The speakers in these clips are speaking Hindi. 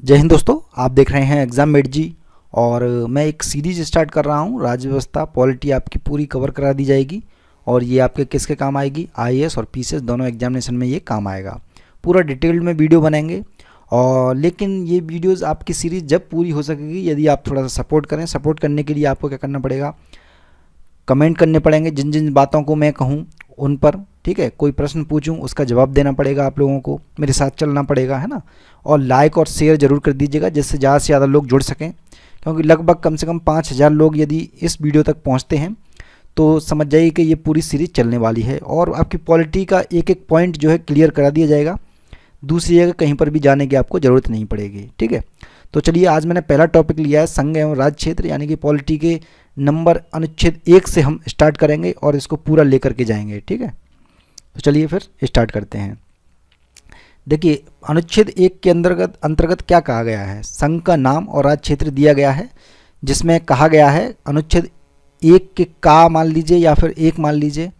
जय हिंद दोस्तों, आप देख रहे हैं एग्ज़ाम मेट जी। और मैं एक सीरीज स्टार्ट कर रहा हूं। राज्य व्यवस्था पॉलिटी आपकी पूरी कवर करा दी जाएगी और ये आपके किसके काम आएगी, आईएएस और पीसीएस दोनों एग्जामिनेशन में ये काम आएगा। पूरा डिटेल्ड में वीडियो बनाएंगे। और लेकिन ये वीडियोस आपकी सीरीज़ जब पूरी हो सकेगी यदि आप थोड़ा सा सपोर्ट करें। सपोर्ट करने के लिए आपको क्या करना पड़ेगा, कमेंट करने पड़ेंगे जिन जिन बातों को मैं कहूँ उन पर, ठीक है। कोई प्रश्न पूछूं उसका जवाब देना पड़ेगा, आप लोगों को मेरे साथ चलना पड़ेगा, है ना। और लाइक और शेयर ज़रूर कर दीजिएगा जिससे ज़्यादा से ज़्यादा लोग जुड़ सकें, क्योंकि लगभग कम से कम 5000 लोग यदि इस वीडियो तक पहुंचते हैं तो समझ जाइए कि ये पूरी सीरीज़ चलने वाली है और आपकी पॉलिटी का एक एक पॉइंट जो है क्लियर करा दिया जाएगा। दूसरी जगह कहीं पर भी जाने की आपको ज़रूरत नहीं पड़ेगी, ठीक है। तो चलिए, आज मैंने पहला टॉपिक लिया है संघ एवं राज्य क्षेत्र, यानी कि पॉलिटी के नंबर अनुच्छेद 1 से हम स्टार्ट करेंगे और इसको पूरा लेकर के जाएंगे, ठीक है। तो चलिए फिर स्टार्ट करते हैं। देखिए, अनुच्छेद 1 के अंतर्गत क्या कहा गया है। संघ का नाम और राज्य क्षेत्र दिया गया है, जिसमें कहा गया है अनुच्छेद 1 के का मान लीजिए या फिर 1 मान लीजिए,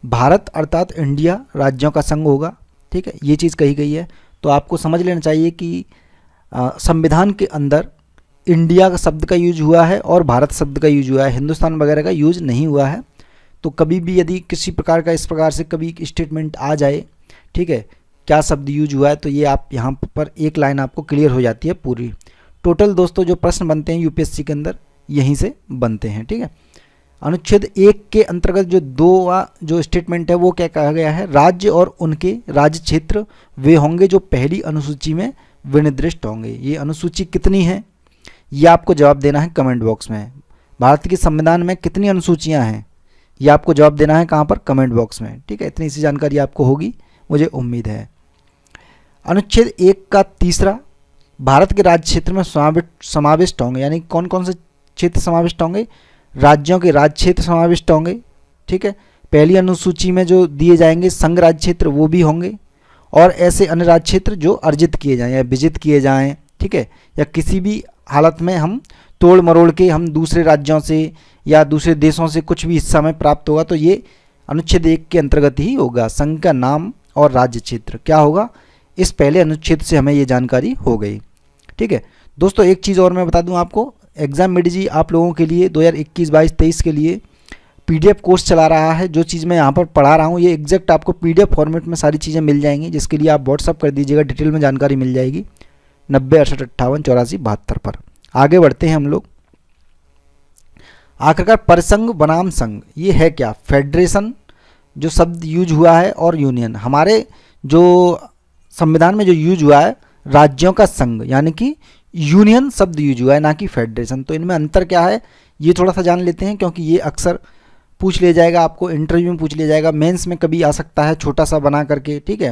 भारत अर्थात इंडिया राज्यों का संघ होगा, ठीक है। ये चीज़ कही गई है। तो आपको समझ लेना चाहिए कि संविधान के अंदर इंडिया का शब्द का यूज हुआ है और भारत शब्द का यूज हुआ है, हिंदुस्तान वगैरह का यूज नहीं हुआ है। तो कभी भी यदि किसी प्रकार का इस प्रकार से कभी स्टेटमेंट आ जाए, ठीक है, क्या शब्द यूज हुआ है, तो ये आप यहाँ पर एक लाइन आपको क्लियर हो जाती है पूरी। टोटल दोस्तों जो प्रश्न बनते हैं यूपीएससी के अंदर यहीं से बनते हैं, ठीक है। अनुच्छेद 1 के अंतर्गत जो जो स्टेटमेंट है वो क्या कहा गया है, राज्य और उनके राज्य क्षेत्र वे होंगे जो पहली अनुसूची में विनिर्दिष्ट होंगे। ये अनुसूची कितनी है ये आपको जवाब देना है कमेंट बॉक्स में। भारत के संविधान में कितनी अनुसूचियां हैं ये आपको जवाब देना है कहाँ पर, कमेंट बॉक्स में, ठीक है। इतनी सी जानकारी आपको होगी मुझे उम्मीद है। अनुच्छेद 1 का तीसरा, भारत के राज्य क्षेत्र में समाविष्ट होंगे, यानी कौन कौन से क्षेत्र समाविष्ट होंगे, राज्यों के राज्य क्षेत्र समाविष्ट होंगे, ठीक है। पहली अनुसूची में जो दिए जाएंगे संघ राज्य क्षेत्र वो भी होंगे, और ऐसे अन्य राज्य क्षेत्र जो अर्जित किए जाएं या विजित किए जाएं, ठीक है, या किसी भी हालत में हम तोड़ मरोड़ के हम दूसरे राज्यों से या दूसरे देशों से कुछ भी हिस्सा में प्राप्त होगा तो ये अनुच्छेद 1 के अंतर्गत ही होगा। संघ का नाम और राज्य क्षेत्र क्या होगा, इस पहले अनुच्छेद से हमें ये जानकारी हो गई, ठीक है। दोस्तों एक चीज़ और मैं बता दूं आपको, एग्जाम मेट जी आप लोगों के लिए 2021-22-23 के लिए पीडीएफ कोर्स चला रहा है। जो चीज़ मैं यहाँ पर पढ़ा रहा हूँ ये एग्जैक्ट आपको पीडीएफ फॉर्मेट में सारी चीज़ें मिल जाएंगी, जिसके लिए आप व्हाट्सअप कर दीजिएगा, डिटेल में जानकारी मिल जाएगी 9068588472 पर। आगे बढ़ते हैं हम लोग। आखिरकार परिसंघ बनाम संघ ये है क्या, फेडरेशन जो शब्द यूज हुआ है और यूनियन, हमारे जो संविधान में जो यूज हुआ है राज्यों का संघ, यानी कि यूनियन शब्द यूज हुआ है ना कि फेडरेशन। तो इनमें अंतर क्या है ये थोड़ा सा जान लेते हैं, क्योंकि ये अक्सर पूछ लिया जाएगा, आपको इंटरव्यू में पूछ लिया जाएगा, मेंस में कभी आ सकता है छोटा सा बना करके, ठीक है,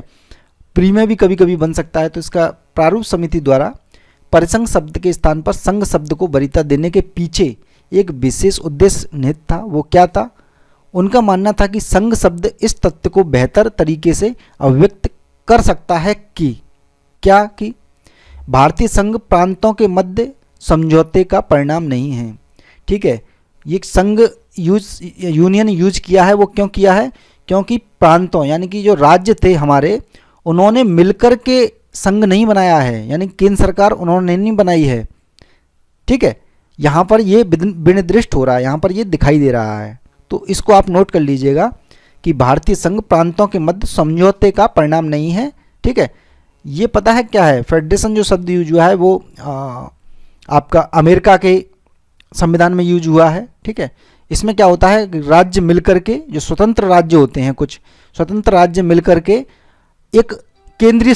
प्री में भी कभी कभी बन सकता है। तो इसका प्रारूप समिति द्वारा परिसंघ शब्द के स्थान पर संघ शब्द को वरीयता देने के पीछे एक विशेष उद्देश्य निहित था। वो क्या था, उनका मानना था कि संघ शब्द इस तथ्य को बेहतर तरीके से अभिव्यक्त कर सकता है कि क्या कि भारतीय संघ प्रांतों के मध्य समझौते का परिणाम नहीं है, ठीक है। ये संघ यूनियन यूज किया है, वो क्यों किया है, क्योंकि प्रांतों यानी कि जो राज्य थे हमारे उन्होंने मिलकर के संघ नहीं बनाया है, यानी केंद्र सरकार उन्होंने नहीं बनाई है, ठीक है। यहाँ पर ये विनिर्दिष्ट हो रहा है, यहाँ पर ये दिखाई दे रहा है। तो इसको आप नोट कर लीजिएगा कि भारतीय संघ प्रांतों के मध्य समझौते का परिणाम नहीं है, ठीक है। ये पता है क्या है, फेडरेशन जो शब्द यूज हुआ है वो आपका अमेरिका के संविधान में यूज हुआ है, ठीक है। इसमें क्या होता है, राज्य मिलकर के जो स्वतंत्र राज्य होते हैं, कुछ स्वतंत्र राज्य मिलकर के एक केंद्रीय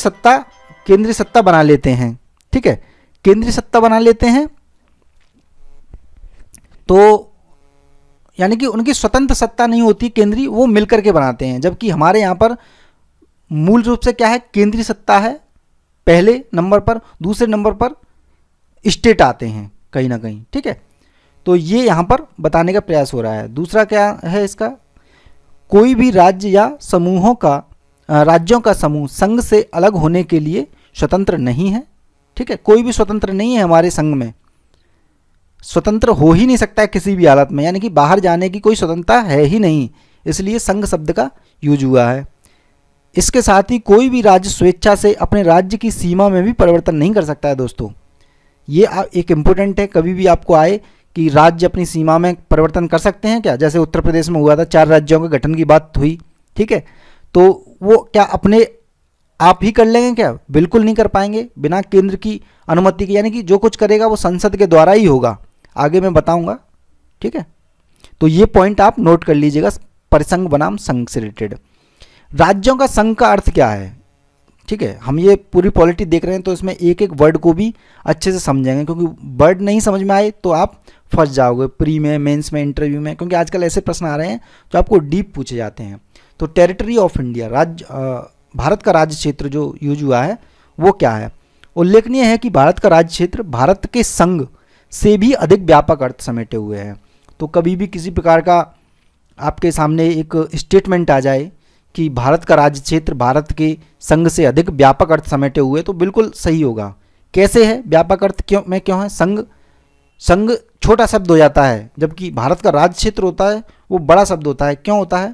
सत्ता बना लेते हैं, ठीक है, केंद्रीय सत्ता बना लेते हैं। तो यानी कि उनकी स्वतंत्र सत्ता नहीं होती केंद्रीय, वो मिलकर के बनाते हैं। जबकि हमारे यहाँ पर मूल रूप से क्या है, केंद्रीय सत्ता है पहले नंबर पर, दूसरे नंबर पर स्टेट आते हैं कहीं ना कहीं, ठीक है। तो ये यहाँ पर बताने का प्रयास हो रहा है। दूसरा क्या है इसका, कोई भी राज्य या राज्यों का समूह संघ से अलग होने के लिए स्वतंत्र नहीं है, ठीक है। कोई भी स्वतंत्र नहीं है हमारे संघ में, स्वतंत्र हो ही नहीं सकता है किसी भी हालत में, यानी कि बाहर जाने की कोई स्वतंत्रता है ही नहीं, इसलिए संघ शब्द का यूज हुआ है। इसके साथ ही कोई भी राज्य स्वेच्छा से अपने राज्य की सीमा में भी परिवर्तन नहीं कर सकता है दोस्तों। ये एक इम्पोर्टेंट है, कभी भी आपको आए कि राज्य अपनी सीमा में परिवर्तन कर सकते हैं क्या, जैसे उत्तर प्रदेश में हुआ था 4 राज्यों के गठन की बात हुई, ठीक है, तो वो क्या अपने आप ही कर लेंगे क्या? बिल्कुल नहीं कर पाएंगे बिना केंद्र की अनुमति के, यानी कि जो कुछ करेगा वो संसद के द्वारा ही होगा, आगे मैं बताऊंगा, ठीक है। तो ये पॉइंट आप नोट कर लीजिएगा परिसंघ बनाम संघ से रिलेटेड। राज्यों का संघ का अर्थ क्या है, ठीक है, हम ये पूरी पॉलिटी देख रहे हैं तो इसमें एक एक वर्ड को भी अच्छे से समझेंगे, क्योंकि वर्ड नहीं समझ में आए तो आप फंस जाओगे प्री में, मेंस में, इंटरव्यू में, क्योंकि आजकल ऐसे प्रश्न आ रहे हैं जो आपको डीप पूछे जाते हैं। तो टेरिटरी ऑफ इंडिया, राज्य, भारत का राज्य क्षेत्र जो यूज हुआ है वो क्या है? उल्लेखनीय है कि भारत का राज्य क्षेत्र भारत के संघ से भी अधिक व्यापक अर्थ समेटे हुए हैं। तो कभी भी किसी प्रकार का आपके सामने एक स्टेटमेंट आ जाए कि भारत का राज्य क्षेत्र भारत के संघ से अधिक व्यापक अर्थ समेटे हुए, तो बिल्कुल सही होगा। कैसे है व्यापक अर्थ, क्यों है? संघ छोटा शब्द हो जाता है, जबकि भारत का राज्य क्षेत्र होता है वो बड़ा शब्द होता है। क्यों होता है?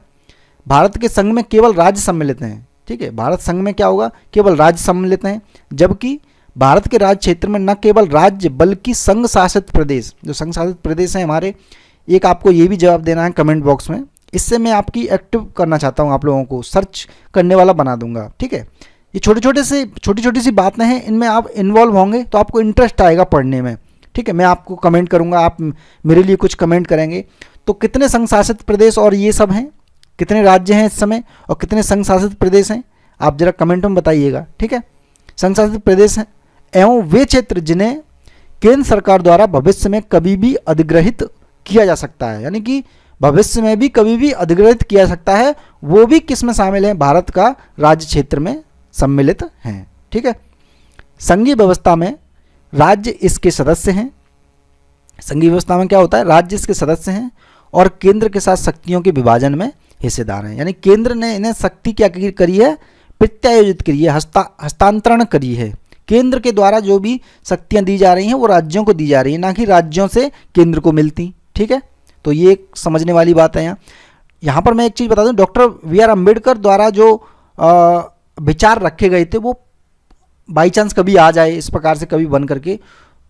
भारत के संघ में केवल राज्य सम्मिलित हैं, ठीक है, भारत संघ में क्या होगा, केवल राज्य सम्मिलित हैं, जबकि भारत के राज्य क्षेत्र में न केवल राज्य बल्कि संघ शासित प्रदेश, जो संघ शासित प्रदेश हैं हमारे, एक आपको ये भी जवाब देना है कमेंट बॉक्स में, इससे मैं आपकी एक्टिव करना चाहता हूँ, आप लोगों को सर्च करने वाला बना दूंगा, ठीक है। ये छोटी छोटी सी बातें हैं, इनमें आप इन्वॉल्व होंगे तो आपको इंटरेस्ट आएगा पढ़ने में, ठीक है। मैं आपको कमेंट करूँगा, आप मेरे लिए कुछ कमेंट करेंगे। तो कितने संघ शासित प्रदेश और ये सब हैं, कितने राज्य हैं इस समय और कितने संघ शासित प्रदेश हैं, आप जरा कमेंट में बताइएगा, ठीक है। संघ शासित प्रदेश हैं एवं वे क्षेत्र जिन्हें केंद्र सरकार द्वारा भविष्य में कभी भी अधिग्रहित किया जा सकता है, यानी कि भविष्य में भी कभी भी अधिग्रहित किया जा सकता है, वो भी किस में शामिल है? भारत का राज्य क्षेत्र में सम्मिलित हैं, ठीक है। संघीय व्यवस्था में राज्य इसके सदस्य हैं। संघीय व्यवस्था में क्या होता है? राज्य इसके सदस्य हैं और केंद्र के साथ शक्तियों के विभाजन में हिस्सेदार हैं, यानी केंद्र ने इन्हें शक्ति क्या करी है? प्रत्यायोजित करी है, हस्तांतरण करी है। केंद्र के द्वारा जो भी शक्तियां दी जा रही हैं वो राज्यों को दी जा रही हैं, ना कि राज्यों से केंद्र को मिलती, ठीक है। तो ये एक समझने वाली बात है। यहाँ पर मैं एक चीज़ बता दूं, डॉक्टर B.R. अम्बेडकर द्वारा जो विचार रखे गए थे वो बाई चांस कभी आ जाए इस प्रकार से कभी बन करके,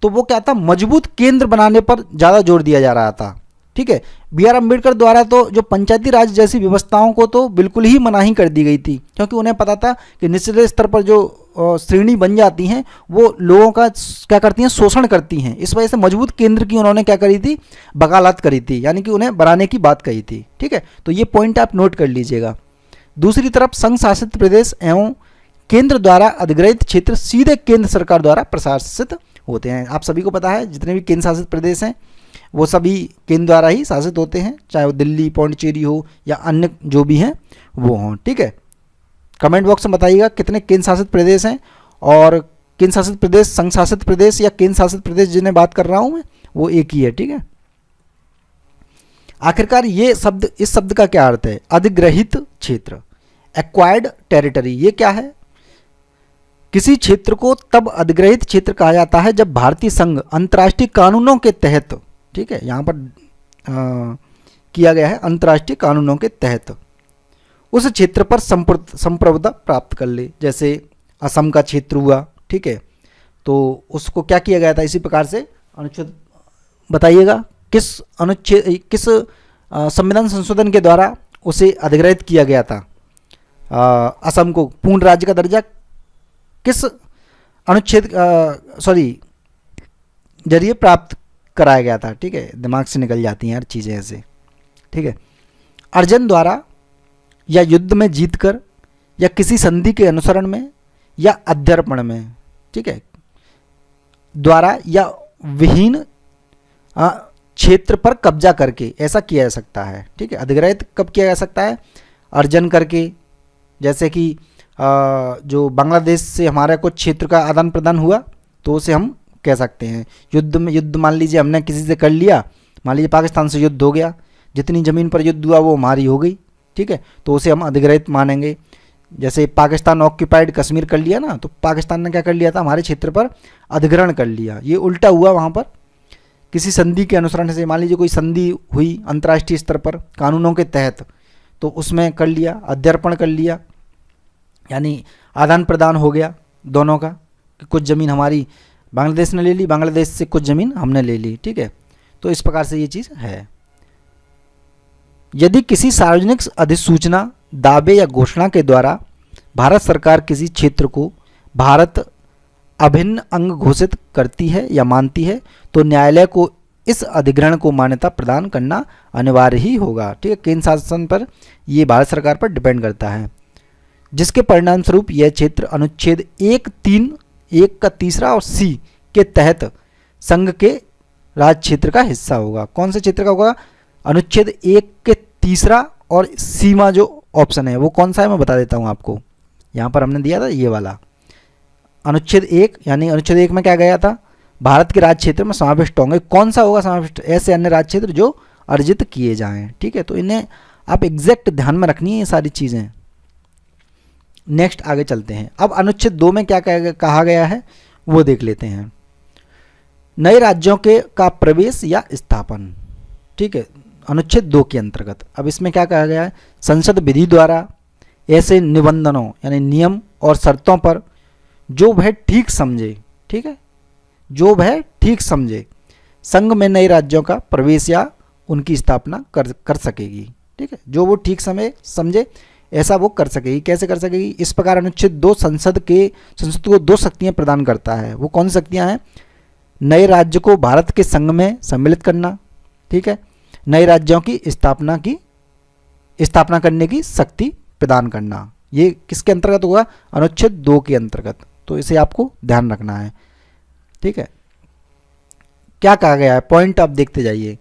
तो वो क्या था? मजबूत केंद्र बनाने पर ज़्यादा जोर दिया जा रहा था, ठीक है। B.R. अम्बेडकर द्वारा तो जो पंचायती राज जैसी व्यवस्थाओं को तो बिल्कुल ही मनाही कर दी गई थी, क्योंकि उन्हें पता था कि निचले स्तर पर जो श्रेणी बन जाती हैं वो लोगों का क्या करती हैं? शोषण करती हैं। इस वजह से मजबूत केंद्र की उन्होंने क्या करी थी? वकालत करी थी, यानी कि उन्हें बनाने की बात कही थी, ठीक है। तो ये पॉइंट आप नोट कर लीजिएगा। दूसरी तरफ संघ शासित प्रदेश एवं केंद्र द्वारा अधिग्रहित क्षेत्र सीधे केंद्र सरकार द्वारा प्रशासित होते हैं। आप सभी को पता है जितने भी केंद्र शासित प्रदेश हैं वो सभी केंद्र द्वारा ही शासित होते हैं, चाहे वो दिल्ली, पौंडीचेरी हो या अन्य जो भी हैं वो हों, ठीक है। कमेंट बॉक्स में बताइएगा कितने केंद्र शासित प्रदेश हैं, और केंद्र शासित प्रदेश, संघ शासित प्रदेश या केंद्र शासित प्रदेश जिन्हें बात कर रहा हूँ मैं वो एक ही है, ठीक है। आखिरकार ये शब्द, इस शब्द का क्या अर्थ है? अधिग्रहित क्षेत्र, एक्वायर्ड टेरिटरी। ये क्या है? किसी क्षेत्र को तब अधिग्रहित क्षेत्र कहा जाता है जब भारतीय संघ अंतर्राष्ट्रीय कानूनों के तहत, ठीक है, यहाँ पर किया गया है अंतर्राष्ट्रीय कानूनों के तहत, उस क्षेत्र पर संप्रभुता प्राप्त कर ले। जैसे असम का क्षेत्र हुआ, ठीक है, तो उसको क्या किया गया था? इसी प्रकार से अनुच्छेद बताइएगा किस अनुच्छेद, किस संविधान संशोधन के द्वारा उसे अधिग्रहित किया गया था? असम को पूर्ण राज्य का दर्जा किस अनुच्छेद जरिए प्राप्त कराया गया था? ठीक है, दिमाग से निकल जाती हैं यार चीज़ें ऐसे, ठीक है। अर्जन द्वारा या युद्ध में जीतकर या किसी संधि के अनुसरण में या अध्यर्पण में, ठीक है, द्वारा या विहीन क्षेत्र पर कब्जा करके ऐसा किया जा सकता है, ठीक है। अधिग्रहित कब किया जा सकता है? अर्जन करके, जैसे कि जो बांग्लादेश से हमारा कुछ क्षेत्र का आदान प्रदान हुआ तो उसे हम कह सकते हैं। युद्ध में, युद्ध मान लीजिए हमने किसी से कर लिया, मान लीजिए पाकिस्तान से युद्ध हो गया, जितनी ज़मीन पर युद्ध हुआ वो हमारी हो गई, ठीक है, तो उसे हम अधिग्रहित मानेंगे। जैसे पाकिस्तान ऑक्यूपाइड कश्मीर कर लिया ना, तो पाकिस्तान ने क्या कर लिया था? हमारे क्षेत्र पर अधिग्रहण कर लिया। ये उल्टा हुआ वहाँ पर, किसी संधि के अनुसरण से, मान लीजिए कोई संधि हुई अंतर्राष्ट्रीय स्तर पर कानूनों के तहत, तो उसमें कर लिया, अध्यर्पण कर लिया, यानी आदान प्रदान हो गया दोनों का, कि कुछ ज़मीन हमारी बांग्लादेश ने ले ली, बांग्लादेश से कुछ ज़मीन हमने ले ली, ठीक है। तो इस प्रकार से ये चीज़ है। यदि किसी सार्वजनिक अधिसूचना, दावे या घोषणा के द्वारा भारत सरकार किसी क्षेत्र को भारत अभिन्न अंग घोषित करती है या मानती है, तो न्यायालय को इस अधिग्रहण को मान्यता प्रदान करना अनिवार्य ही होगा, ठीक है। केंद्र शासन पर ये भारत सरकार पर डिपेंड करता है, जिसके परिणाम स्वरूप यह क्षेत्र अनुच्छेद 1(3)(1) का तीसरा और सी के तहत संघ के राज्य क्षेत्र का हिस्सा होगा। कौन से क्षेत्र का होगा? अनुच्छेद 1 के तीसरा और सीमा जो ऑप्शन है वो कौन सा है मैं बता देता हूँ आपको। यहाँ पर हमने दिया था ये वाला अनुच्छेद 1, यानी अनुच्छेद 1 में क्या गया था? भारत के राज्य क्षेत्र में समाविष्ट होंगे। कौन सा होगा समाविष्ट? ऐसे अन्य राज्य क्षेत्र जो अर्जित किए जाएं, ठीक है। तो इन्हें आप एग्जैक्ट ध्यान में रखनी है ये सारी चीज़ें। नेक्स्ट आगे चलते हैं। अब अनुच्छेद 2 में क्या कहा गया है वो देख लेते हैं। नए राज्यों के का प्रवेश या स्थापन, ठीक है, अनुच्छेद 2 के अंतर्गत। अब इसमें क्या कहा गया है? संसद विधि द्वारा ऐसे निबंधनों यानी नियम और शर्तों पर जो वह ठीक समझे, ठीक है, जो वह ठीक समझे, संघ में नए राज्यों का प्रवेश या उनकी स्थापना कर सकेगी, ठीक है। जो वो ठीक समझे ऐसा वो कर सकेगी। कैसे कर सकेगी? इस प्रकार अनुच्छेद 2 संसद को 2 शक्तियाँ प्रदान करता है। वो कौन सी शक्तियाँ हैं? नए राज्य को भारत के संघ में सम्मिलित करना, ठीक है, नए राज्यों की स्थापना करने की शक्ति प्रदान करना। ये किसके अंतर्गत होगा? अनुच्छेद 2 के अंतर्गत। तो इसे आपको ध्यान रखना है, ठीक है। क्या कहा गया है पॉइंट आप देखते जाइए।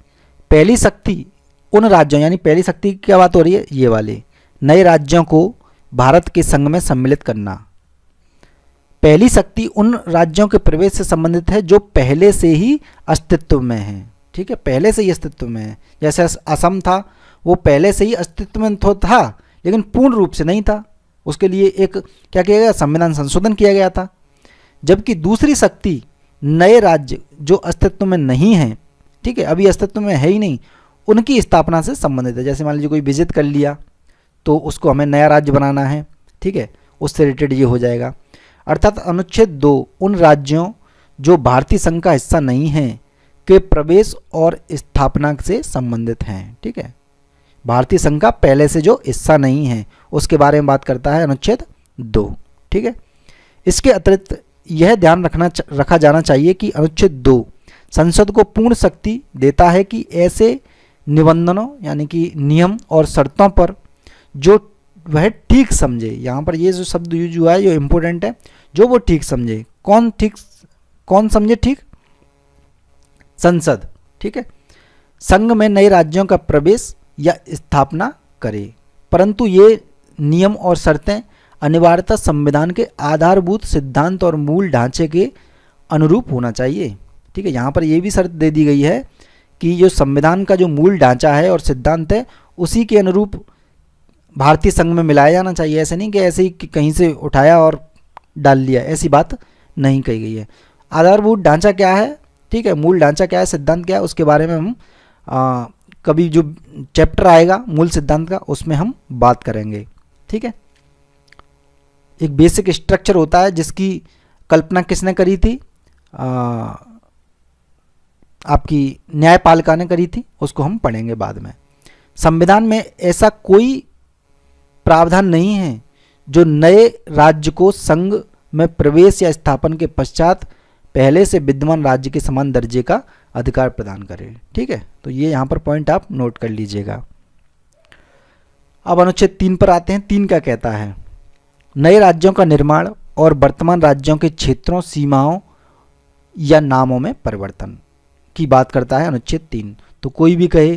पहली शक्ति उन राज्यों, यानी पहली शक्ति की क्या बात हो रही है? ये वाले नए राज्यों को भारत के संघ में सम्मिलित करना। पहली शक्ति उन राज्यों के प्रवेश से संबंधित है जो पहले से ही अस्तित्व में है, ठीक है, पहले से ही अस्तित्व में है। जैसे असम था, वो पहले से ही अस्तित्व में तो था लेकिन पूर्ण रूप से नहीं था। उसके लिए एक क्या किया गया? संविधान संशोधन किया गया था। जबकि दूसरी शक्ति नए राज्य जो अस्तित्व में नहीं है, ठीक है, अभी अस्तित्व में है ही नहीं, उनकी स्थापना से संबंधित है। जैसे मान लीजिए कोई विजिट कर लिया तो उसको हमें नया राज्य बनाना है, ठीक है, उससे रिलेटेड ये हो जाएगा। अर्थात अनुच्छेद 2 उन राज्यों जो भारतीय संघ का हिस्सा नहीं हैं के प्रवेश और स्थापना से संबंधित हैं, ठीक है। भारतीय संघ का पहले से जो हिस्सा नहीं है उसके बारे में बात करता है अनुच्छेद 2, ठीक है। इसके अतिरिक्त यह ध्यान रखा जाना चाहिए कि अनुच्छेद 2 संसद को पूर्ण शक्ति देता है कि ऐसे निबंधनों यानी कि नियम और शर्तों पर जो वह ठीक समझे। यहाँ पर ये जो शब्द यूज हुआ है जो इम्पोर्टेंट है, जो वो ठीक समझे। कौन समझे ठीक? संसद, ठीक है, संघ में नए राज्यों का प्रवेश या स्थापना करे। परंतु ये नियम और शर्तें अनिवार्यतः संविधान के आधारभूत सिद्धांत और मूल ढांचे के अनुरूप होना चाहिए, ठीक है। यहाँ पर ये भी शर्त दे दी गई है कि जो संविधान का जो मूल ढांचा है और सिद्धांत है उसी के अनुरूप भारतीय संघ में मिलाया जाना चाहिए। ऐसे नहीं कि ऐसे ही कहीं से उठाया और डाल लिया, ऐसी बात नहीं कही गई है। आधारभूत ढांचा क्या है, ठीक है, मूल ढांचा क्या है, सिद्धांत क्या है, उसके बारे में हम कभी जो चैप्टर आएगा मूल सिद्धांत का उसमें हम बात करेंगे, ठीक है। एक बेसिक स्ट्रक्चर होता है जिसकी कल्पना किसने करी थी? आपकी न्यायपालिका ने करी थी, उसको हम पढ़ेंगे बाद में। संविधान में ऐसा कोई प्रावधान नहीं है जो नए राज्य को संघ में प्रवेश या स्थापन के पश्चात पहले से विद्यमान राज्य के समान दर्जे का अधिकार प्रदान करे, ठीक है। तो ये यहाँ पर पॉइंट आप नोट कर लीजिएगा। अब अनुच्छेद 3 पर आते हैं। 3 क्या कहता है? नए राज्यों का निर्माण और वर्तमान राज्यों के क्षेत्रों, सीमाओं या नामों में परिवर्तन की बात करता है अनुच्छेद 3। तो कोई भी कहे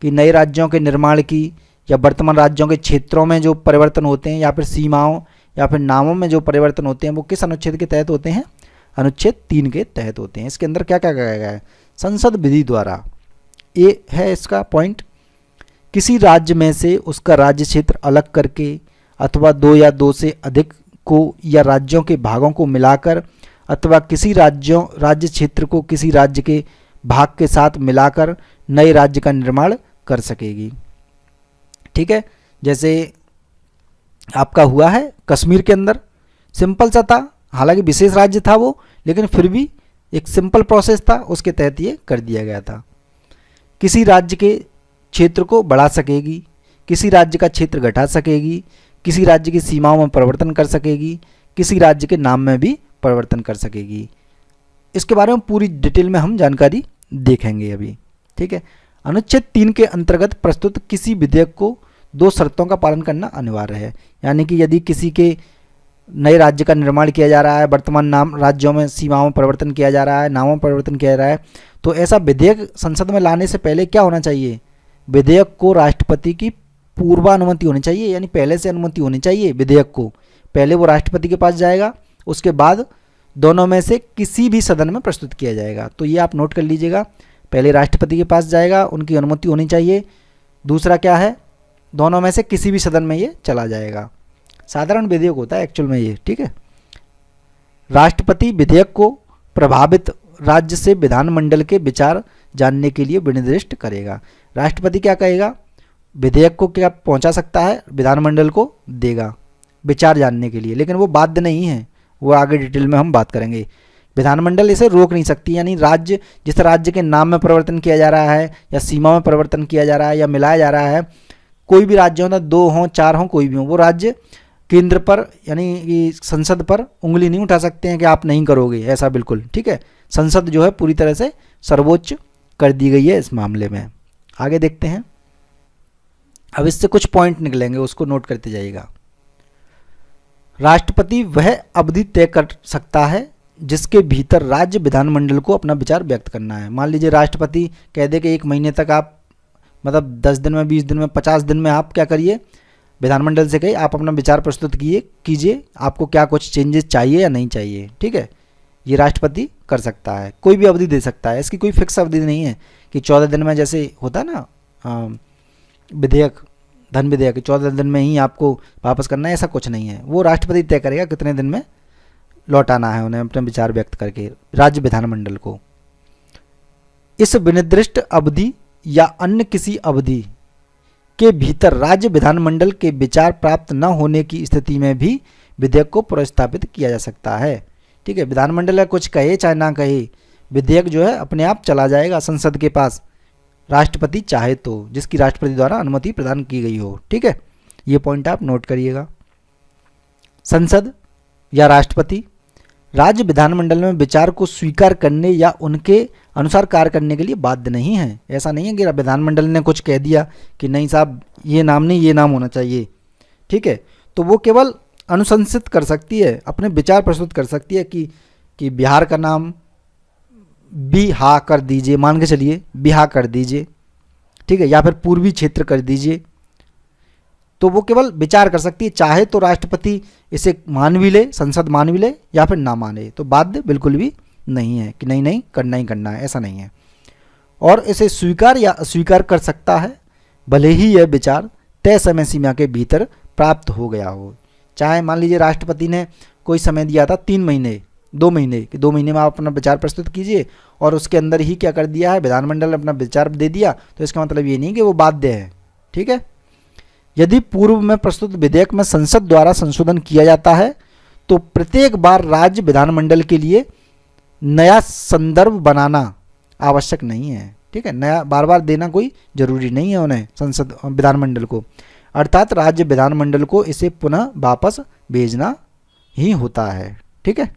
कि नए राज्यों के निर्माण की या वर्तमान राज्यों के क्षेत्रों में जो परिवर्तन होते हैं या फिर सीमाओं या फिर नामों में जो परिवर्तन होते हैं वो किस अनुच्छेद के तहत होते हैं? अनुच्छेद 3 के तहत होते हैं। इसके अंदर क्या क्या कहा गया है? संसद विधि द्वारा, ये है इसका पॉइंट, किसी राज्य में से उसका राज्य क्षेत्र अलग करके अथवा 2 या 2 से अधिक को या राज्यों के भागों को मिलाकर अथवा किसी राज्य क्षेत्र को किसी राज्य के भाग के साथ मिलाकर नए राज्य का निर्माण कर सकेगी, ठीक है। जैसे आपका हुआ है कश्मीर के अंदर। सिंपल सा था, हालांकि विशेष राज्य था वो, लेकिन फिर भी एक सिंपल प्रोसेस था, उसके तहत ये कर दिया गया था। किसी राज्य के क्षेत्र को बढ़ा सकेगी, किसी राज्य का क्षेत्र घटा सकेगी, किसी राज्य की सीमाओं में परिवर्तन कर सकेगी, किसी राज्य के नाम में भी परिवर्तन कर सकेगी। इसके बारे में पूरी डिटेल में हम जानकारी देखेंगे अभी, ठीक है। अनुच्छेद 3 के अंतर्गत प्रस्तुत किसी विधेयक को 2 शर्तों का पालन करना अनिवार्य है। यानी कि यदि किसी के नए राज्य का निर्माण किया जा रहा है, वर्तमान नाम राज्यों में सीमाओं में परिवर्तन किया जा रहा है, नामों में परिवर्तन किया जा रहा है, तो ऐसा विधेयक संसद में लाने से पहले क्या होना चाहिए? विधेयक को राष्ट्रपति की पूर्वानुमति होनी चाहिए, यानी पहले से अनुमति होनी चाहिए विधेयक को। पहले वो राष्ट्रपति के पास जाएगा, उसके बाद दोनों में से किसी भी सदन में प्रस्तुत किया जाएगा। तो ये आप नोट कर लीजिएगा, पहले राष्ट्रपति के पास जाएगा, उनकी अनुमति होनी चाहिए। दूसरा क्या है? दोनों में से किसी भी सदन में ये चला जाएगा। साधारण विधेयक होता है एक्चुअल में ये, ठीक है। राष्ट्रपति विधेयक को प्रभावित राज्य से विधानमंडल के विचार जानने के लिए विनिर्दिष्ट करेगा। राष्ट्रपति क्या कहेगा? विधेयक को क्या पहुंचा सकता है? विधानमंडल को देगा विचार जानने के लिए, लेकिन वो बाध्य नहीं है, वो आगे डिटेल में हम बात करेंगे। विधानमंडल इसे रोक नहीं सकती, यानी राज्य, जिस राज्य के नाम में परिवर्तन किया जा रहा है या सीमा में परिवर्तन किया जा रहा है या मिलाया जा रहा है, कोई भी राज्य होता, 2 हों 4 हों, कोई भी हो, वो राज्य केंद्र पर यानी कि संसद पर उंगली नहीं उठा सकते हैं कि आप नहीं करोगे, ऐसा बिल्कुल, ठीक है। संसद जो है पूरी तरह से सर्वोच्च कर दी गई है इस मामले में। आगे देखते हैं, अब इससे कुछ पॉइंट निकलेंगे, उसको नोट करते जाइएगा। राष्ट्रपति वह अवधि तय कर सकता है जिसके भीतर राज्य विधानमंडल को अपना विचार व्यक्त करना है। मान लीजिए राष्ट्रपति कह दे कि 1 महीने तक आप, मतलब 10 दिन में, 20 दिन में, 50 दिन में आप क्या करिए, विधानमंडल से कहिए आप अपना विचार प्रस्तुत कीजिए, आपको क्या कुछ चेंजेस चाहिए या नहीं चाहिए, ठीक है। ये राष्ट्रपति कर सकता है, कोई भी अवधि दे सकता है, इसकी कोई फिक्स अवधि नहीं है कि 14 दिन में, जैसे होता है ना विधेयक, धन विधेयक 14 दिन में ही आपको वापस करना है, ऐसा कुछ नहीं है। वो राष्ट्रपति तय करेगा कितने दिन में लौटाना है उन्हें अपने विचार व्यक्त करके राज्य विधानमंडल को। इस विनिर्दिष्ट अवधि या अन्य किसी अवधि के भीतर राज्य विधानमंडल के विचार प्राप्त न होने की स्थिति में भी विधेयक को प्रस्तावित किया जा सकता है, ठीक है। विधानमंडल कुछ कहे चाहे ना कहे, विधेयक जो है अपने आप चला जाएगा संसद के पास, राष्ट्रपति चाहे तो, जिसकी राष्ट्रपति द्वारा अनुमति प्रदान की गई हो, ठीक है। ये पॉइंट आप नोट करिएगा। संसद या राष्ट्रपति राज्य विधानमंडल में विचार को स्वीकार करने या उनके अनुसार कार्य करने के लिए बाध्य नहीं है। ऐसा नहीं है कि विधानमंडल ने कुछ कह दिया कि नहीं साहब ये नाम नहीं, ये नाम होना चाहिए, ठीक है, तो वो केवल अनुशंसित कर सकती है, अपने विचार प्रस्तुत कर सकती है कि बिहार का नाम बिहा कर दीजिए, मान के चलिए बिहा कर दीजिए, ठीक है, या फिर पूर्वी क्षेत्र कर दीजिए, तो वो केवल विचार कर सकती है। चाहे तो राष्ट्रपति इसे मान भी ले, संसद मान भी ले, या फिर ना माने, तो बाध्य बिल्कुल भी नहीं है कि नहीं करना ही करना है, ऐसा नहीं है। और इसे स्वीकार या अस्वीकार कर सकता है भले ही यह विचार तय समय सीमा के भीतर प्राप्त हो गया हो। चाहे मान लीजिए राष्ट्रपति ने कोई समय दिया था 3 महीने, 2 महीने, कि 2 महीने में आप अपना विचार प्रस्तुत कीजिए, और उसके अंदर ही क्या कर दिया है, विधानमंडल ने अपना विचार दे दिया, तो इसका मतलब ये नहीं कि वो बाध्य है, ठीक है। यदि पूर्व में प्रस्तुत विधेयक में संसद द्वारा संशोधन किया जाता है तो प्रत्येक बार राज्य विधानमंडल के लिए नया संदर्भ बनाना आवश्यक नहीं है, ठीक है। नया बार बार देना कोई जरूरी नहीं है उन्हें, संसद विधानमंडल को, अर्थात राज्य विधानमंडल को इसे पुनः वापस भेजना ही होता है, ठीक है।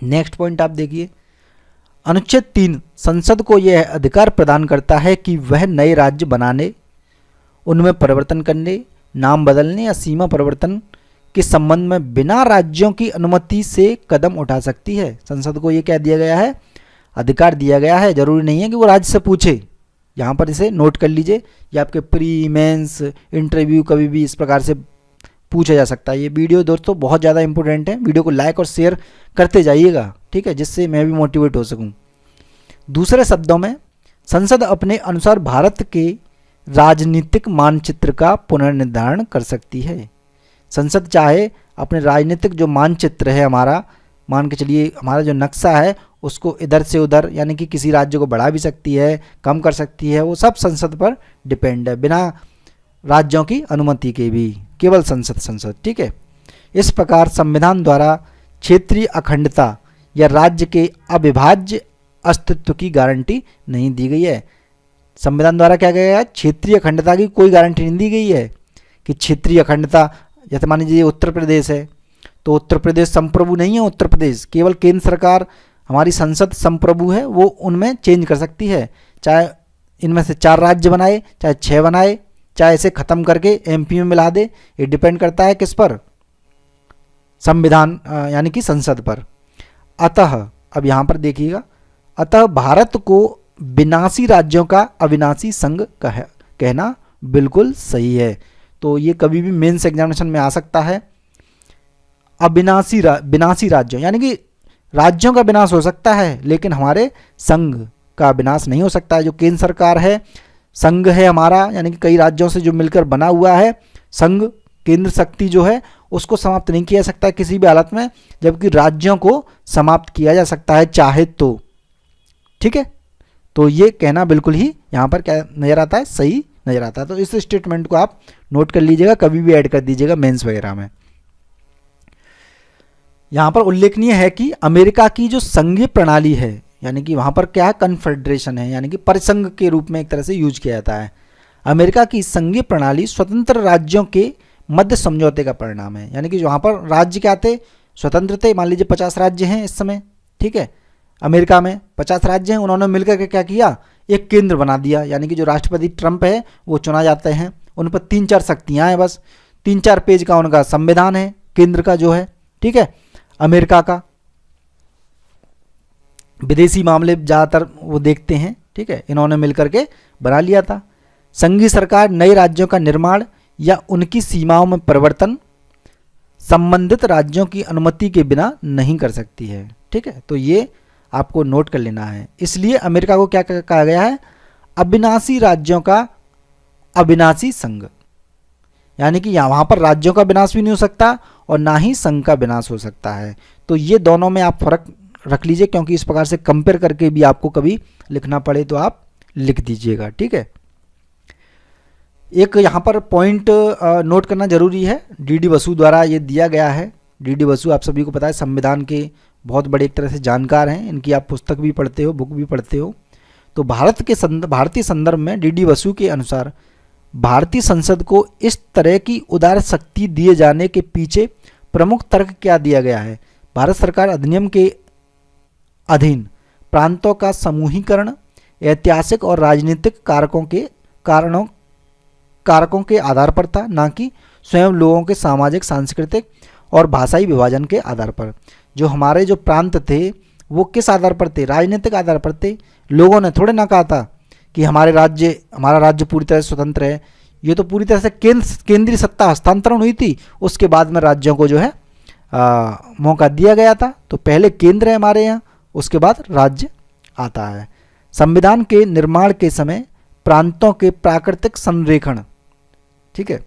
नेक्स्ट पॉइंट आप देखिए, अनुच्छेद 3 संसद को यह अधिकार प्रदान करता है कि वह नए राज्य बनाने, उनमें परिवर्तन करने, नाम बदलने या सीमा परिवर्तन के संबंध में बिना राज्यों की अनुमति से कदम उठा सकती है। संसद को ये क्या दिया गया है, अधिकार दिया गया है। जरूरी नहीं है कि वो राज्य से पूछे, यहाँ पर इसे नोट कर लीजिए, ये आपके प्री मेंस इंटरव्यू कभी भी इस प्रकार से पूछा जा सकता है। ये वीडियो दोस्तों बहुत ज़्यादा इंपॉर्टेंट है, वीडियो को लाइक और शेयर करते जाइएगा, ठीक है, जिससे मैं भी मोटिवेट हो सकूँ। दूसरे शब्दों में संसद अपने अनुसार भारत के राजनीतिक मानचित्र का पुनर्निर्धारण कर सकती है। संसद चाहे अपने राजनीतिक जो मानचित्र है हमारा, मान के चलिए हमारा जो नक्शा है, उसको इधर से उधर, यानी कि किसी राज्य को बढ़ा भी सकती है, कम कर सकती है, वो सब संसद पर डिपेंड है, बिना राज्यों की अनुमति के भी केवल संसद। ठीक है, इस प्रकार संविधान द्वारा क्षेत्रीय अखंडता या राज्य के अविभाज्य अस्तित्व की गारंटी नहीं दी गई है। संविधान द्वारा क्या कहा गया है, क्षेत्रीय अखंडता की कोई गारंटी नहीं दी गई है कि क्षेत्रीय अखंडता, जैसे मान लीजिए उत्तर प्रदेश है तो उत्तर प्रदेश संप्रभु नहीं है, उत्तर प्रदेश केवल केंद्र सरकार, हमारी संसद संप्रभु है, वो उनमें चेंज कर सकती है, चाहे इनमें से 4 राज्य बनाए, चाहे 6 बनाए, चाहे इसे खत्म करके एमपी में मिला दे। ये डिपेंड करता है किस पर, संविधान यानी कि संसद पर। अतः अब यहाँ पर देखिएगा, अतः भारत को विनाशी राज्यों का अविनाशी संघ कहना बिल्कुल सही है। तो ये कभी भी मेंस एग्जामिनेशन में आ सकता है। विनाशी राज्यों यानी कि राज्यों का विनाश हो सकता है लेकिन हमारे संघ का विनाश नहीं हो सकता है। जो केंद्र सरकार है, संघ है हमारा, यानी कि कई राज्यों से जो मिलकर बना हुआ है संघ, केंद्र शक्ति जो है उसको समाप्त नहीं किया जा सकता है किसी भी हालत में, जबकि राज्यों को समाप्त किया जा सकता है चाहे तो। ठीक है, तो ये कहना बिल्कुल ही यहाँ पर क्या नज़र आता है, सही नज़र आता है। तो इस स्टेटमेंट को आप नोट कर लीजिएगा, कभी भी ऐड कर दीजिएगा मेंस वगैरह में। यहाँ पर उल्लेखनीय है कि अमेरिका की जो संघीय प्रणाली है, यानी कि वहाँ पर क्या है, कन्फेडरेशन है, यानी कि परिसंघ के रूप में एक तरह से यूज किया जाता है। अमेरिका की संघीय प्रणाली स्वतंत्र राज्यों के मध्य समझौते का परिणाम है, यानी कि वहाँ पर राज्य क्या थे, स्वतंत्र थे। मान लीजिए 50 राज्य हैं इस समय, ठीक है, अमेरिका में 50 राज्य हैं, उन्होंने मिलकर के क्या किया, एक केंद्र बना दिया, यानी कि जो राष्ट्रपति ट्रंप है वो चुना जाते हैं, उन पर 3-4 शक्तियाँ हैं, बस 3-4 पेज का उनका संविधान है केंद्र का जो है। ठीक है, अमेरिका का विदेशी मामले ज़्यादातर वो देखते हैं। ठीक है, इन्होंने मिलकर के बना लिया था। संघीय सरकार नए राज्यों का निर्माण या उनकी सीमाओं में परिवर्तन संबंधित राज्यों की अनुमति के बिना नहीं कर सकती है। ठीक है, तो ये आपको नोट कर लेना है। इसलिए अमेरिका को क्या कहा गया है, अविनाशी राज्यों का अविनाशी संघ, यानी कि यहाँ वहाँ पर राज्यों का विनाश भी नहीं हो सकता और ना ही संघ का विनाश हो सकता है। तो ये दोनों में आप फर्क रख लीजिए, क्योंकि इस प्रकार से कंपेयर करके भी आपको कभी लिखना पड़े तो आप लिख दीजिएगा। ठीक है, एक यहाँ पर पॉइंट नोट करना जरूरी है, डी बसु द्वारा ये दिया गया है। डी बसु आप सभी को पता है संविधान के बहुत बड़े एक तरह से जानकार हैं, इनकी आप पुस्तक भी पढ़ते हो, बुक भी पढ़ते हो। तो भारतीय संदर्भ में डी बसु के अनुसार भारतीय संसद को इस तरह की उदार शक्ति दिए जाने के पीछे प्रमुख तर्क क्या दिया गया है, भारत सरकार अधिनियम के अधीन प्रांतों का समूहीकरण ऐतिहासिक और राजनीतिक कारकों के आधार पर था, ना कि स्वयं लोगों के सामाजिक, सांस्कृतिक और भाषाई विभाजन के आधार पर। जो हमारे जो प्रांत थे वो किस आधार पर थे, राजनीतिक आधार पर थे। लोगों ने थोड़े ना कहा था कि हमारा राज्य पूरी तरह से स्वतंत्र है। ये तो पूरी तरह से केंद्रीय सत्ता हस्तांतरण हुई थी, उसके बाद में राज्यों को जो है मौका दिया गया था। तो पहले केंद्र है हमारे यहाँ, उसके बाद राज्य आता है। संविधान के निर्माण के समय प्रांतों के प्राकृतिक संरेखण, ठीक है,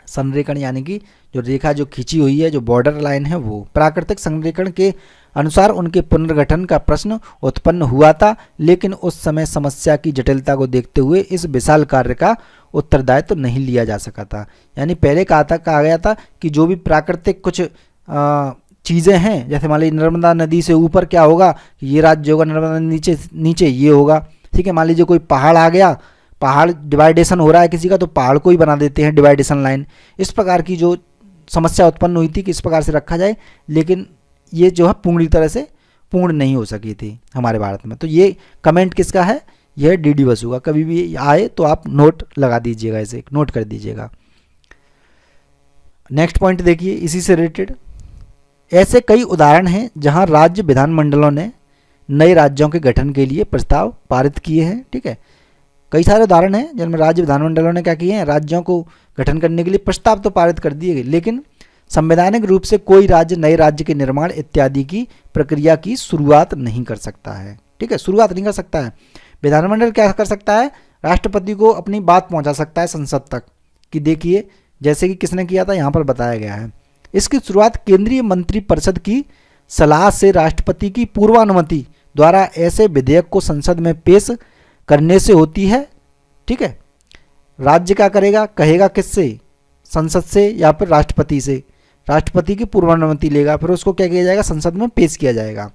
संरेखण यानी कि जो रेखा जो खींची हुई है, जो बॉर्डर लाइन है, वो प्राकृतिक संरेखण के अनुसार उनके पुनर्गठन का प्रश्न उत्पन्न हुआ था, लेकिन उस समय समस्या की जटिलता को देखते हुए इस विशाल कार्य का उत्तरदायित्व तो नहीं लिया जा सका था। यानी पहले कहा गया था कि जो भी प्राकृतिक कुछ चीज़ें हैं, जैसे मान लीजिए नर्मदा नदी से ऊपर क्या होगा, ये राज्य होगा, नर्मदा नदी नीचे ये होगा। ठीक है, मान लीजिए कोई पहाड़ आ गया, पहाड़ डिवाइडेशन हो रहा है किसी का, तो पहाड़ को ही बना देते हैं डिवाइडेशन लाइन। इस प्रकार की जो समस्या उत्पन्न हुई थी कि इस प्रकार से रखा जाए, लेकिन ये जो है पूरी तरह से पूर्ण नहीं हो सकी थी हमारे भारत में। तो ये कमेंट किसका है, यह डी बसु का। कभी भी आए तो आप नोट लगा दीजिएगा, इसे नोट कर दीजिएगा। नेक्स्ट पॉइंट देखिए इसी से रिलेटेड, ऐसे कई उदाहरण हैं जहां राज्य विधानमंडलों ने नए राज्यों के गठन के लिए प्रस्ताव पारित किए हैं। ठीक है, कई सारे उदाहरण हैं जिनमें राज्य विधानमंडलों ने क्या किए हैं, राज्यों को गठन करने के लिए प्रस्ताव तो पारित कर दिए गए, लेकिन संवैधानिक रूप से कोई राज्य नए राज्य के निर्माण इत्यादि की प्रक्रिया की शुरुआत नहीं कर सकता है। ठीक है, शुरुआत नहीं कर सकता है। विधानमंडल क्या कर सकता है, राष्ट्रपति को अपनी बात पहुंचा सकता है संसद तक कि देखिए, जैसे कि किसने किया था यहाँ पर बताया गया है। इसकी शुरुआत केंद्रीय मंत्रिपरिषद की सलाह से राष्ट्रपति की पूर्वानुमति द्वारा ऐसे विधेयक को संसद में पेश करने से होती है। ठीक है, राज्य क्या करेगा, कहेगा किससे, संसद से या फिर राष्ट्रपति से, राष्ट्रपति की पूर्वानुमति लेगा, फिर उसको क्या किया जाएगा, संसद में पेश किया जाएगा।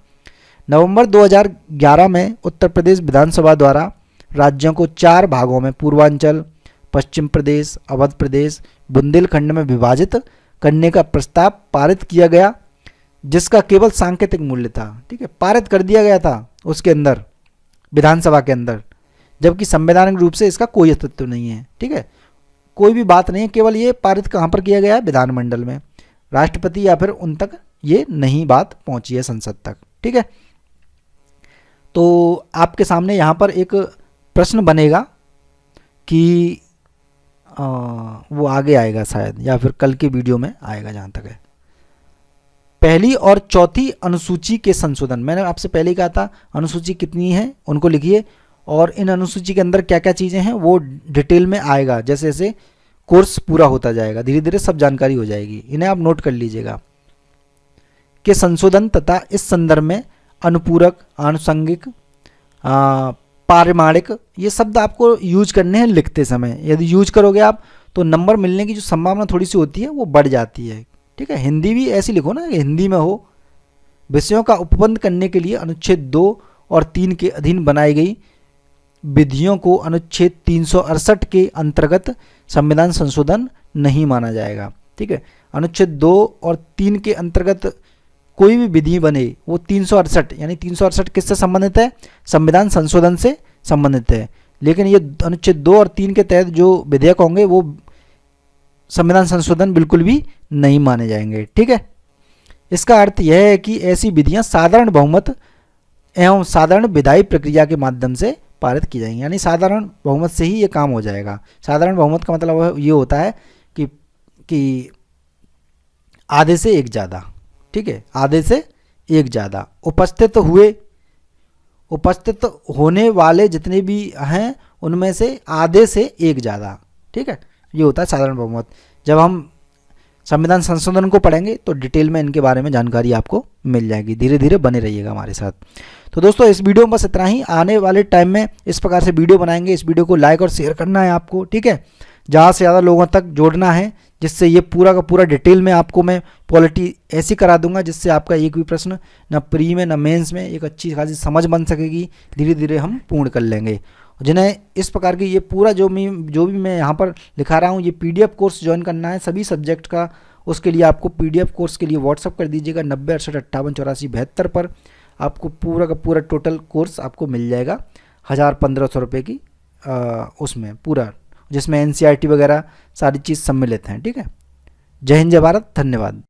नवंबर 2011 में उत्तर प्रदेश विधानसभा द्वारा राज्यों को 4 भागों में पूर्वांचल, पश्चिम प्रदेश, अवध प्रदेश, बुंदेलखंड में विभाजित करने का प्रस्ताव पारित किया गया, जिसका केवल सांकेतिक मूल्य था। ठीक है, पारित कर दिया गया था उसके अंदर, विधानसभा के अंदर, जबकि संवैधानिक रूप से इसका कोई अस्तित्व नहीं है। ठीक है, कोई भी बात नहीं है, केवल ये पारित कहाँ पर किया गया है, विधानमंडल में। राष्ट्रपति या फिर उन तक ये नहीं बात पहुंची है, संसद तक। ठीक है, तो आपके सामने यहाँ पर एक प्रश्न बनेगा कि वो आगे आएगा शायद, या फिर कल के वीडियो में आएगा जहाँ तक है। पहली और चौथी अनुसूची के संशोधन, मैंने आपसे पहले ही कहा था अनुसूची कितनी है उनको लिखिए, और इन अनुसूची के अंदर क्या क्या चीज़ें हैं वो डिटेल में आएगा। जैसे जैसे कोर्स पूरा होता जाएगा धीरे धीरे सब जानकारी हो जाएगी, इन्हें आप नोट कर लीजिएगा। के संशोधन तथा इस संदर्भ में अनुपूरक, आनुषंगिक, पारिमाणिक, ये शब्द आपको यूज करने हैं लिखते समय। यदि यूज करोगे आप तो नंबर मिलने की जो संभावना थोड़ी सी होती है वो बढ़ जाती है। ठीक है, हिंदी भी ऐसी लिखो ना कि हिंदी में हो। विषयों का उपबंध करने के लिए अनुच्छेद 2 और 3 के अधीन बनाई गई विधियों को अनुच्छेद 368 के अंतर्गत संविधान संशोधन नहीं माना जाएगा। ठीक है, अनुच्छेद 2 और 3 के अंतर्गत कोई भी विधि बने वो 368, यानी 368 किससे संबंधित है, संविधान संशोधन से संबंधित है। लेकिन ये अनुच्छेद 2 और 3 के तहत जो विधेयक होंगे वो संविधान संशोधन बिल्कुल भी नहीं माने जाएंगे। ठीक है, इसका अर्थ यह है कि ऐसी विधियां साधारण बहुमत एवं साधारण विधायी प्रक्रिया के माध्यम से पारित की जाएंगी, यानी साधारण बहुमत से ही ये काम हो जाएगा। साधारण बहुमत का मतलब ये होता है कि आधे से एक ज़्यादा। ठीक है, आधे से एक ज़्यादा उपस्थित होने वाले जितने भी हैं उनमें से आधे से एक ज़्यादा। ठीक है, ये होता है साधारण बहुमत। जब हम संविधान संशोधन को पढ़ेंगे तो डिटेल में इनके बारे में जानकारी आपको मिल जाएगी। धीरे धीरे बने रहिएगा हमारे साथ। तो दोस्तों इस वीडियो में बस इतना ही। आने वाले टाइम में इस प्रकार से वीडियो बनाएंगे। इस वीडियो को लाइक और शेयर करना है आपको। ठीक है, ज़्यादा से ज़्यादा लोगों तक जोड़ना है, जिससे ये पूरा का पूरा डिटेल में आपको मैं पॉलिटी ऐसी करा दूंगा जिससे आपका एक भी प्रश्न न प्री में न मेंस में एक अच्छी खासी समझ बन सकेगी। धीरे धीरे हम पूर्ण कर लेंगे। जिन्हें इस प्रकार की ये पूरा जो भी मैं यहाँ पर लिखा रहा हूँ ये PDF कोर्स ज्वाइन करना है सभी सब्जेक्ट का, उसके लिए आपको PDF कोर्स के लिए व्हाट्सअप कर दीजिएगा 9068588472 पर। आपको पूरा का पूरा टोटल कोर्स आपको मिल जाएगा 1000-1500 रुपये की उसमें पूरा, जिसमें NCERT वगैरह सारी चीज़ सम्मिलित हैं। ठीक है, जय हिंद जय भारत, धन्यवाद।